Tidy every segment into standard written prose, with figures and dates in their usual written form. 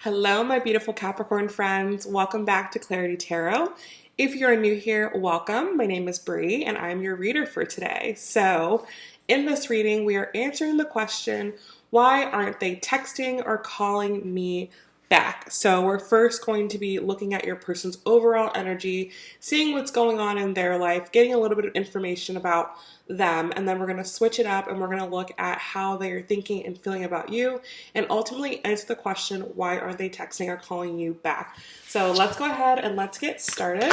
Hello, my beautiful Capricorn friends. Welcome back to Clarity Tarot. If you're new here, welcome. My name is Bree and I'm your reader for today. So, in this reading, we are answering the question, why aren't they texting or calling me back? So, we're first going to be looking at your person's overall energy, seeing what's going on in their life, getting a little bit of information about them, and then we're going to switch it up and we're going to look at how they are thinking and feeling about you and ultimately answer the question, why aren't they texting or calling you back? So let's go ahead and let's get started.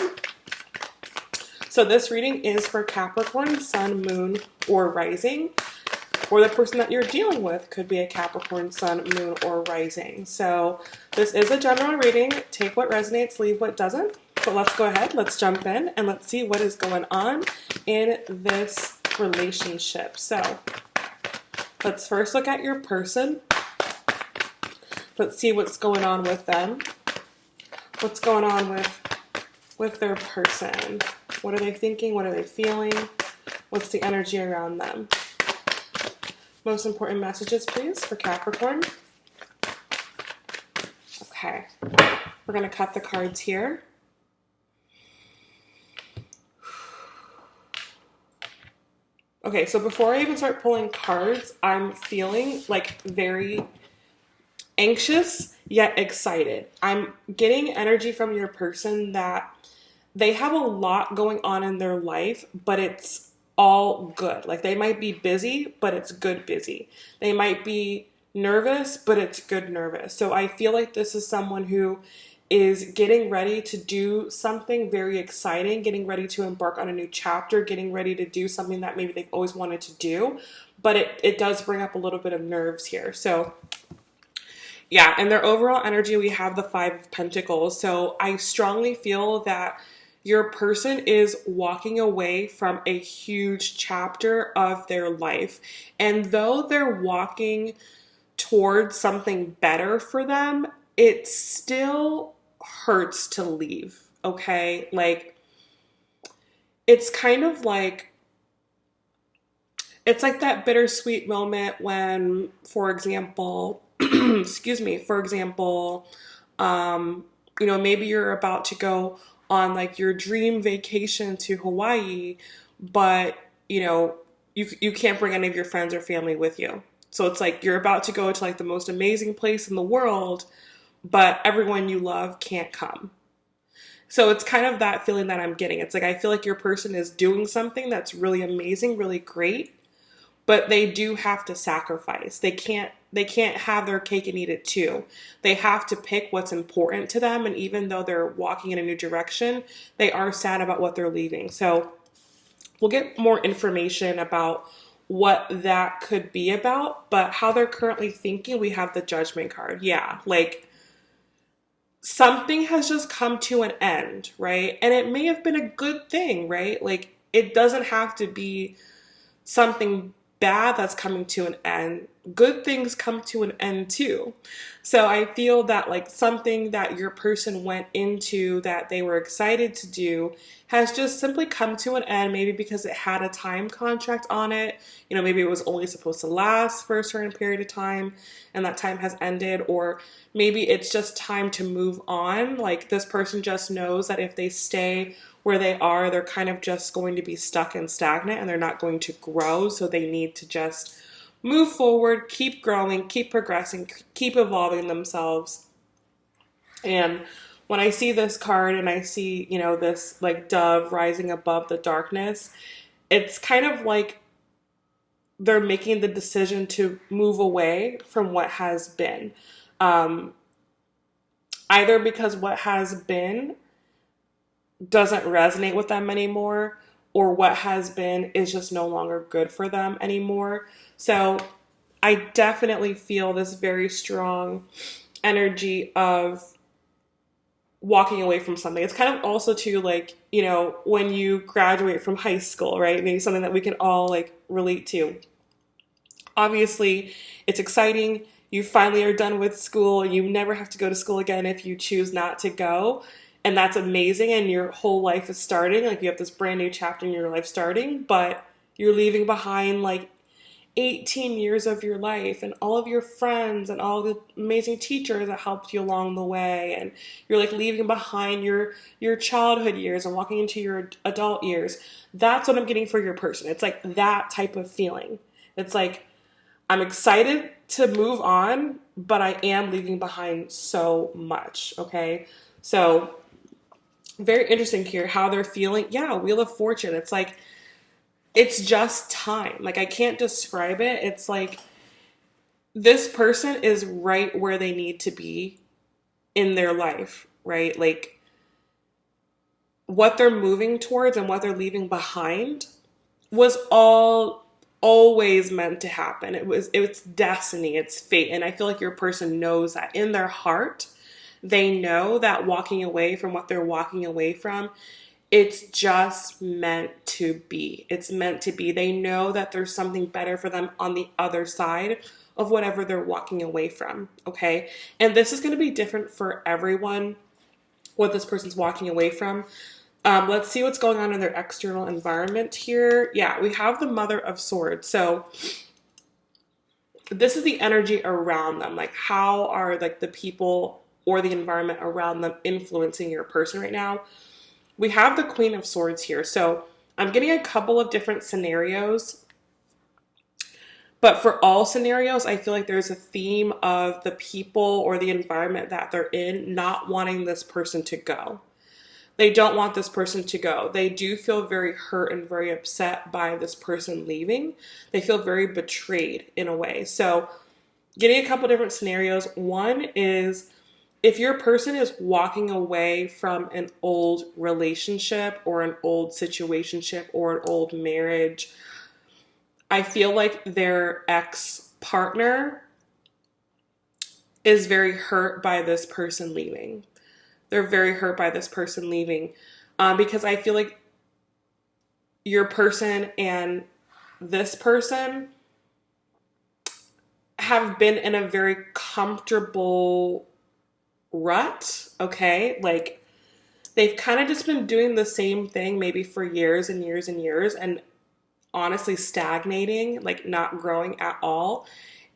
So this reading is for Capricorn, Sun, Moon, or Rising, or the person that you're dealing with could be a Capricorn, Sun, Moon, or Rising. So this is a general reading. Take what resonates, leave what doesn't. So let's go ahead, let's jump in, and let's see what is going on in this relationship. So let's first look at your person. Let's see what's going on with them. What's going on with their person? What are they thinking? What are they feeling? What's the energy around them? Most important messages, please, for Capricorn. Okay, we're going to cut the cards here. Okay, so before I even start pulling cards, I'm feeling like very anxious yet excited. I'm getting energy from your person that they have a lot going on in their life, but it's all good. Like they might be busy, but it's good busy. They might be nervous, but it's good nervous. So I feel like this is someone who is getting ready to do something very exciting, getting ready to embark on a new chapter, getting ready to do something that maybe they've always wanted to do, but it does bring up a little bit of nerves here. So yeah, and their overall energy, we have the Five of Pentacles. So I strongly feel that your person is walking away from a huge chapter of their life. And though they're walking towards something better for them, it still hurts to leave, okay? Like, it's kind of like, it's like that bittersweet moment when, for example, maybe you're about to go on like your dream vacation to Hawaii, but you can't bring any of your friends or family with you. So it's like you're about to go to like the most amazing place in the world, but everyone you love can't come. So it's kind of that feeling that I'm getting. It's like I feel like your person is doing something that's really amazing, really great, but they do have to sacrifice. They can't have their cake and eat it too. They have to pick what's important to them, and even though they're walking in a new direction, they are sad about what they're leaving. So we'll get more information about what that could be about, but how they're currently thinking, we have the Judgment card. Yeah, like something has just come to an end, right? And it may have been a good thing, right? Like it doesn't have to be something bad that's coming to an end. Good things come to an end too. So I feel that like something that your person went into that they were excited to do has just simply come to an end, maybe because it had a time contract on it. Maybe it was only supposed to last for a certain period of time and that time has ended, or maybe it's just time to move on. Like this person just knows that if they stay where they are, they're kind of just going to be stuck and stagnant and they're not going to grow. So they need to just move forward, keep growing, keep progressing, keep evolving themselves. And when I see this card and I see, this like dove rising above the darkness, it's kind of like they're making the decision to move away from what has been. Either because what has been doesn't resonate with them anymore, or what has been is just no longer good for them anymore. So I definitely feel this very strong energy of walking away from something. It's kind of also too like, when you graduate from high school, right? Maybe something that we can all like relate to. Obviously, it's exciting. You finally are done with school. You never have to go to school again if you choose not to go. And that's amazing. And your whole life is starting. Like you have this brand new chapter in your life starting, but you're leaving behind like 18 years of your life and all of your friends and all the amazing teachers that helped you along the way, and you're like leaving behind your childhood years and walking into your adult years. That's what I'm getting for your person. It's like that type of feeling. It's like, I'm excited to move on, but I am leaving behind so much, okay? So, very interesting here how they're feeling. Yeah, Wheel of Fortune. It's like, it's just time. Like, I can't describe it. It's like, this person is right where they need to be in their life, right? Like, what they're moving towards and what they're leaving behind was all always meant to happen. It's destiny, it's fate. And I feel like your person knows that in their heart. They know that walking away from what they're walking away from, it's just meant to be. It's meant to be. They know that there's something better for them on the other side of whatever they're walking away from, okay? And this is going to be different for everyone, what this person's walking away from. Let's see what's going on in their external environment here. Yeah, we have the Mother of Swords. So this is the energy around them. Like, how are like the people or the environment around them influencing your person right now? We have the Queen of Swords here. So I'm getting a couple of different scenarios. But for all scenarios, I feel like there's a theme of the people or the environment that they're in not wanting this person to go. They don't want this person to go. They do feel very hurt and very upset by this person leaving. They feel very betrayed in a way. So getting a couple different scenarios. One is if your person is walking away from an old relationship or an old situationship or an old marriage, I feel like their ex-partner is very hurt by this person leaving. They're very hurt by this person leaving because I feel like your person and this person have been in a very comfortable rut, okay? Like, they've kind of just been doing the same thing maybe for years and years and years and honestly stagnating, like not growing at all.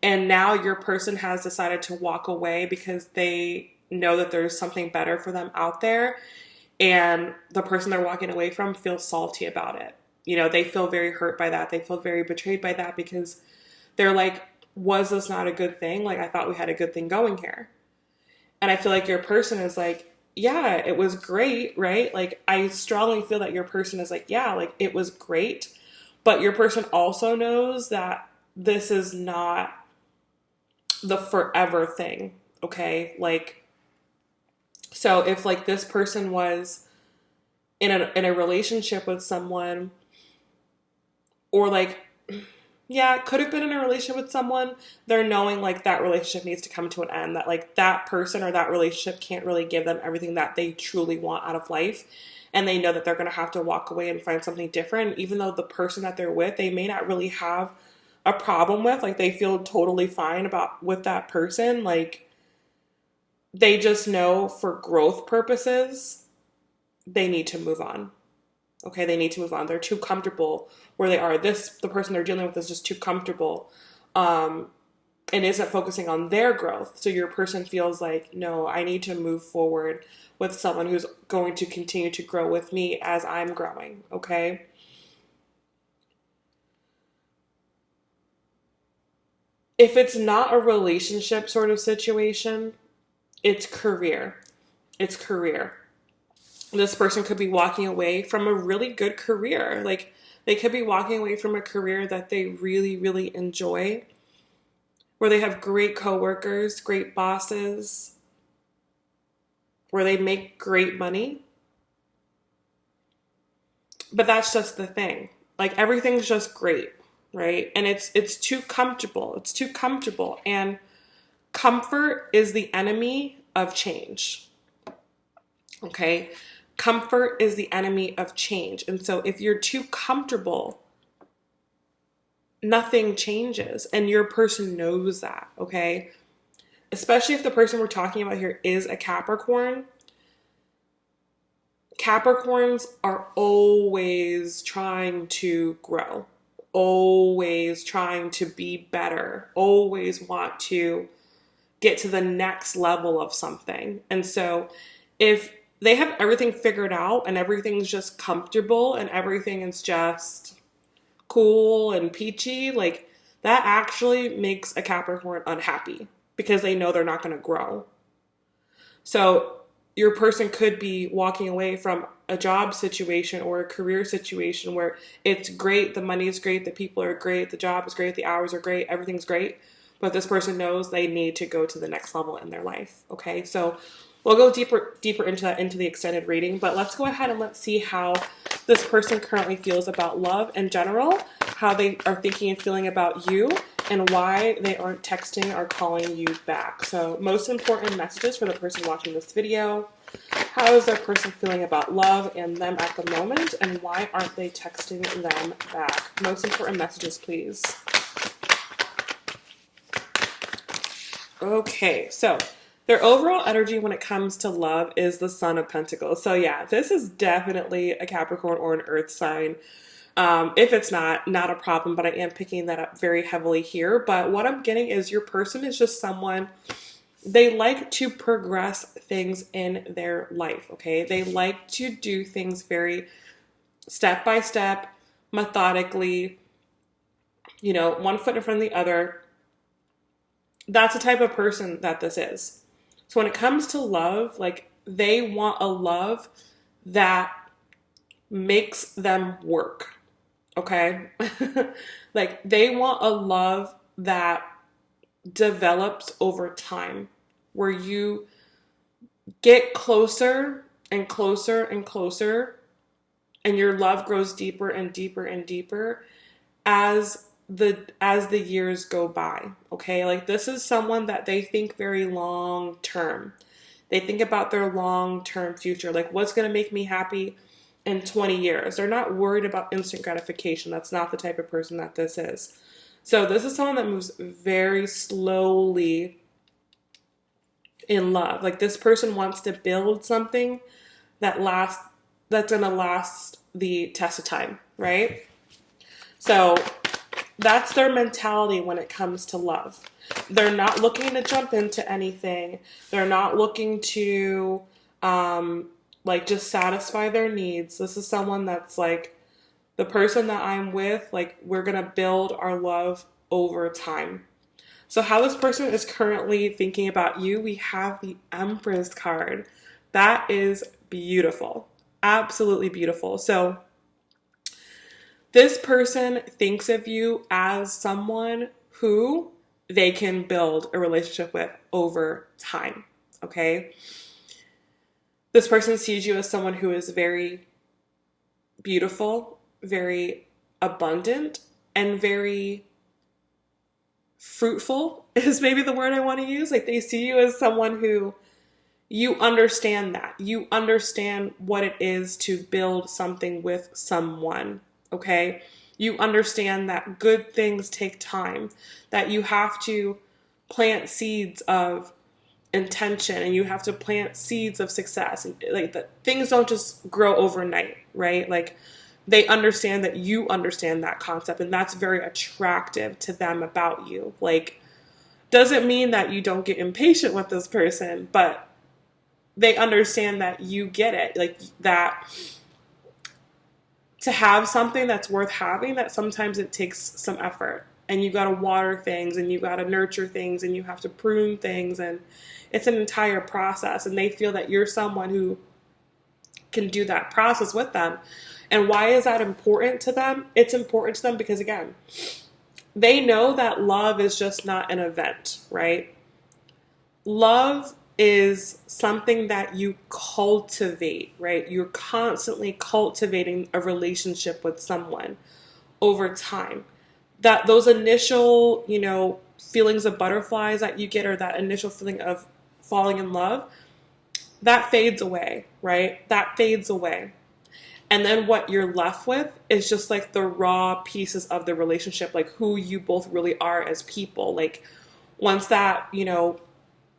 And now your person has decided to walk away because they know that there's something better for them out there, and the person they're walking away from feels salty about it. You know, they feel very hurt by that. They feel very betrayed by that because they're like, was this not a good thing? Like, I thought we had a good thing going here. And I feel like your person is like, yeah, it was great, right? Like, I strongly feel that your person is like, yeah, like it was great. But your person also knows that this is not the forever thing, okay? Like, so if like this person was in a relationship with someone, or like, yeah, could have been in a relationship with someone, they're knowing like that relationship needs to come to an end, that like that person or that relationship can't really give them everything that they truly want out of life. And they know that they're going to have to walk away and find something different, even though the person that they're with, they may not really have a problem with. Like, they feel totally fine with that person. Like, they just know for growth purposes, they need to move on. Okay, they need to move on. They're too comfortable where they are. The person they're dealing with is just too comfortable and isn't focusing on their growth. So your person feels like, no, I need to move forward with someone who's going to continue to grow with me as I'm growing, okay? If it's not a relationship sort of situation, it's career. It's career. This person could be walking away from a really good career. Like, they could be walking away from a career that they really, really enjoy, where they have great coworkers, great bosses, where they make great money. But that's just the thing. Like, everything's just great, right? And it's too comfortable. It's too comfortable. And comfort is the enemy of change. Okay? Comfort is the enemy of change. And so if you're too comfortable, nothing changes. And your person knows that, okay? Especially if the person we're talking about here is a Capricorn. Capricorns are always trying to grow. always trying to be better, always want to get to the next level of something. And so if they have everything figured out and everything's just comfortable and everything is just cool and peachy, like that actually makes a Capricorn unhappy because they know they're not going to grow. So your person could be walking away from a job situation or a career situation where it's great, the money is great, the people are great, the job is great, the hours are great, everything's great, but this person knows they need to go to the next level in their life. Okay, so we'll go deeper into that, into the extended reading, but let's go ahead and let's see how this person currently feels about love in general, how they are thinking and feeling about you, and why they aren't texting or calling you back. So most important messages for the person watching this video. How is their person feeling about love and them at the moment, and why aren't they texting them back? Most important messages, please. Okay, so their overall energy when it comes to love is the Sun of Pentacles. So yeah, this is definitely a Capricorn or an Earth sign. If it's not a problem, but I am picking that up very heavily here. But what I'm getting is your person is just someone, they like to progress things in their life, okay? They like to do things very step by step, methodically, you know, one foot in front of the other. That's the type of person that this is. So when it comes to love, like they want a love that makes them work. Okay? Like they want a love that develops over time, where you get closer and closer and closer, and your love grows deeper and deeper and deeper as the years go by. Okay? Like this is someone that they think very long term. They think about their long-term future. Like what's going to make me happy in 20 years. They're not worried about instant gratification. That's not the type of person that this is. So this is someone that moves very slowly in love. Like this person wants to build something that's going to last the test of time, right? So that's their mentality when it comes to love. They're not looking to jump into anything. They're not looking to like just satisfy their needs. This is someone that's like, the person that I'm with, like we're going to build our love over time. So how this person is currently thinking about you, we have the Empress card. That is beautiful. Absolutely beautiful. So this person thinks of you as someone who they can build a relationship with over time. Okay? This person sees you as someone who is very beautiful, very abundant, and very fruitful is maybe the word I want to use. Like they see you as someone who you understand that. You understand what it is to build something with someone, okay? You understand that good things take time, that you have to plant seeds of intention and you have to plant seeds of success. And like that things don't just grow overnight, right? Like they understand that you understand that concept, and that's very attractive to them about you. Like doesn't mean that you don't get impatient with this person, but they understand that you get it. Like that to have something that's worth having, that sometimes it takes some effort, and you got to water things and you got to nurture things and you have to prune things, and it's an entire process, and they feel that you're someone who can do that process with them. And why is that important to them? It's important to them because, again, they know that love is just not an event, right? Love is something that you cultivate, right? You're constantly cultivating a relationship with someone over time. That those initial, feelings of butterflies that you get, or that initial feeling of falling in love, that fades away, right? That fades away. And then what you're left with is just like the raw pieces of the relationship, like who you both really are as people. Like once that,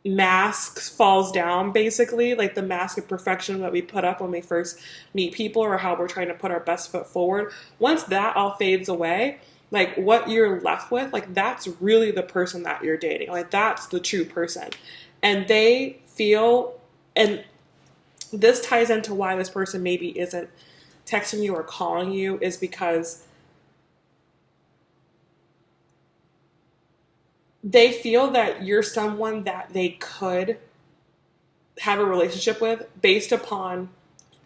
mask falls down, basically, like the mask of perfection that we put up when we first meet people, or how we're trying to put our best foot forward, once that all fades away, like what you're left with, like that's really the person that you're dating. Like that's the true person. And they feel, and this ties into why this person maybe isn't texting you or calling you, is because they feel that you're someone that they could have a relationship with based upon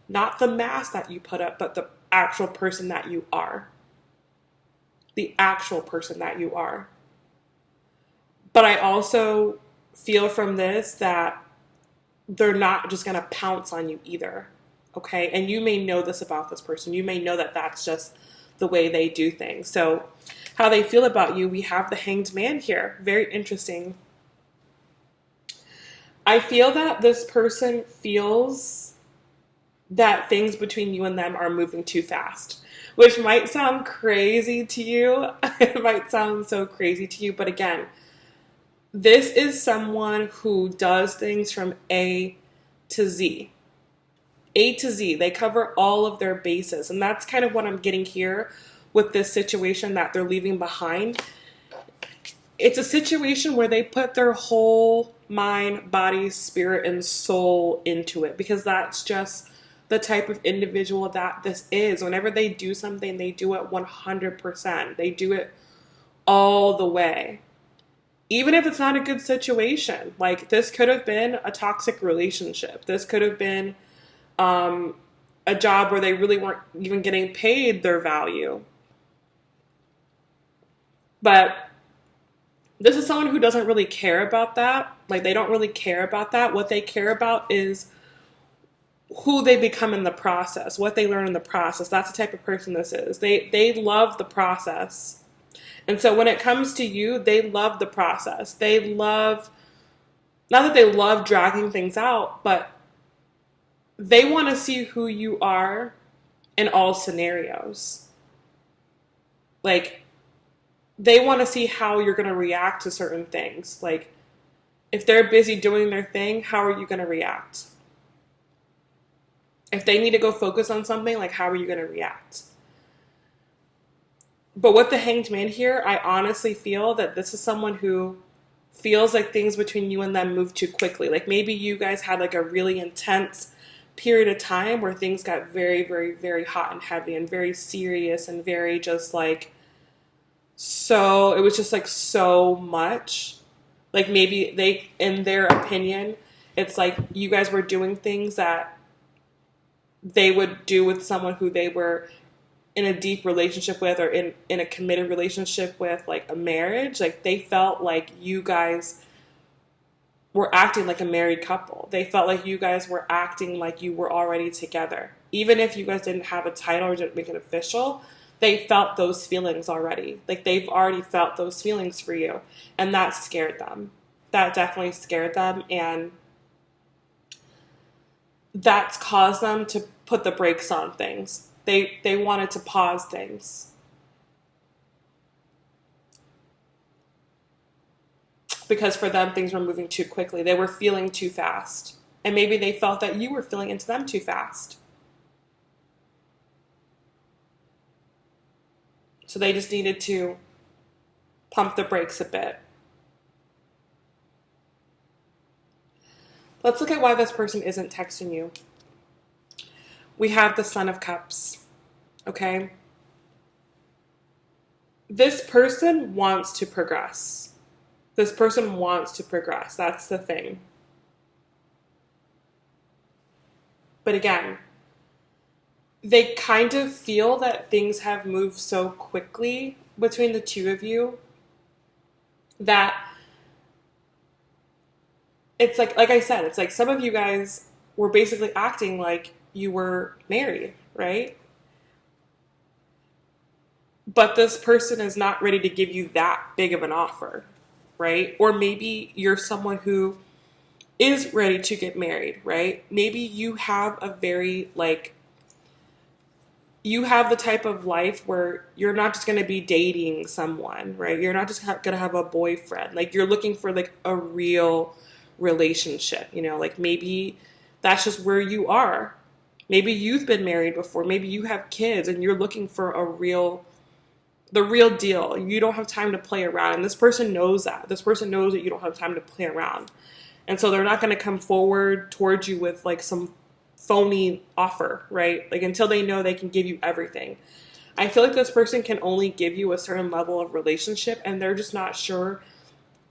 not the mask that you put up, but the actual person that you are. The actual person that you are. But I also feel from this that they're not just going to pounce on you either. Okay? And you may know this about this person. You may know that that's just the way they do things. So, how they feel about you, we have the Hanged Man here. Very interesting. I feel that this person feels that things between you and them are moving too fast, which might sound crazy to you. It might sound so crazy to you, but again, this is someone who does things from A to Z. A to Z. They cover all of their bases. And that's kind of what I'm getting here with this situation that they're leaving behind. It's a situation where they put their whole mind, body, spirit, and soul into it, because that's just the type of individual that this is. Whenever they do something, they do it 100%. They do it all the way. Even if it's not a good situation. Like, this could have been a toxic relationship. This could have been a job where they really weren't even getting paid their value. But this is someone who doesn't really care about that. Like, they don't really care about that. What they care about is who they become in the process, what they learn in the process. That's the type of person this is. They love the process. And so when it comes to you, they love the process. They love, not that they love dragging things out, but they want to see who you are in all scenarios. Like, they want to see how you're going to react to certain things. Like, if they're busy doing their thing, how are you going to react? If they need to go focus on something, like, how are you going to react? But with the Hanged Man here, I honestly feel that this is someone who feels like things between you and them move too quickly. Like, maybe you guys had like a really intense period of time where things got very, very, very hot and heavy and very serious and very just like, so, it was just like so much. Like, maybe they, in their opinion, it's like you guys were doing things that they would do with someone who they were in a deep relationship with, or in a committed relationship with, like a marriage. Like, they felt like you guys were acting like a married couple. They felt like you guys were acting like you were already together. Even if you guys didn't have a title or didn't make it official, they felt those feelings already. Like, they've already felt those feelings for you. And that scared them. That definitely scared them. And that's caused them to put the brakes on things. They wanted to pause things. Because for them, things were moving too quickly. They were feeling too fast. And maybe they felt that you were feeling into them too fast. So they just needed to pump the brakes a bit. Let's look at why this person isn't texting you. We have the Son of Cups. Okay? This person wants to progress. This person wants to progress. That's the thing. But again, they kind of feel that things have moved so quickly between the two of you that it's like I said, it's like some of you guys were basically acting like you were married, right? But this person is not ready to give you that big of an offer, right? Or maybe you're someone who is ready to get married, right? Maybe you have a very, like, you have the type of life where you're not just going to be dating someone, right? You're not just going to have a boyfriend. Like, you're looking for, like, a real relationship, you know? Like, maybe that's just where you are. Maybe you've been married before. Maybe you have kids and you're looking for a real the real deal. You don't have time to play around. And this person knows that. This person knows that you don't have time to play around. And so they're not going to come forward towards you with like some phony offer, right? Like until they know they can give you everything. I feel like this person can only give you a certain level of relationship, and they're just not sure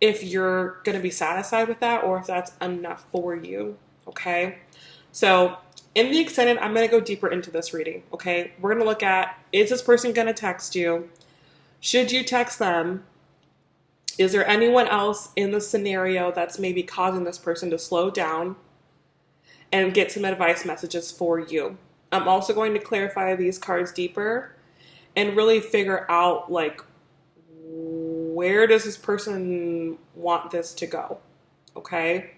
if you're going to be satisfied with that or if that's enough for you, okay? So in the extended, I'm going to go deeper into this reading, okay? We're going to look at, is this person going to text you? Should you text them? Is there anyone else in the scenario that's maybe causing this person to slow down and get some advice messages for you? I'm also going to clarify these cards deeper and really figure out like, where does this person want this to go? Okay.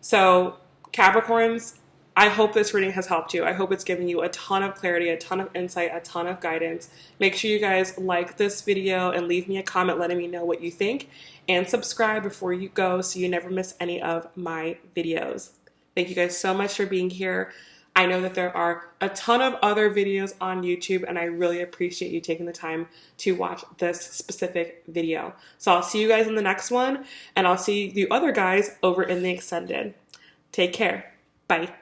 So Capricorns, I hope this reading has helped you. I hope it's given you a ton of clarity, a ton of insight, a ton of guidance. Make sure you guys like this video and leave me a comment letting me know what you think, and subscribe before you go so you never miss any of my videos. Thank you guys so much for being here. I know that there are a ton of other videos on YouTube, and I really appreciate you taking the time to watch this specific video. So I'll see you guys in the next one, and I'll see the other guys over in the extended. Take care. Bye.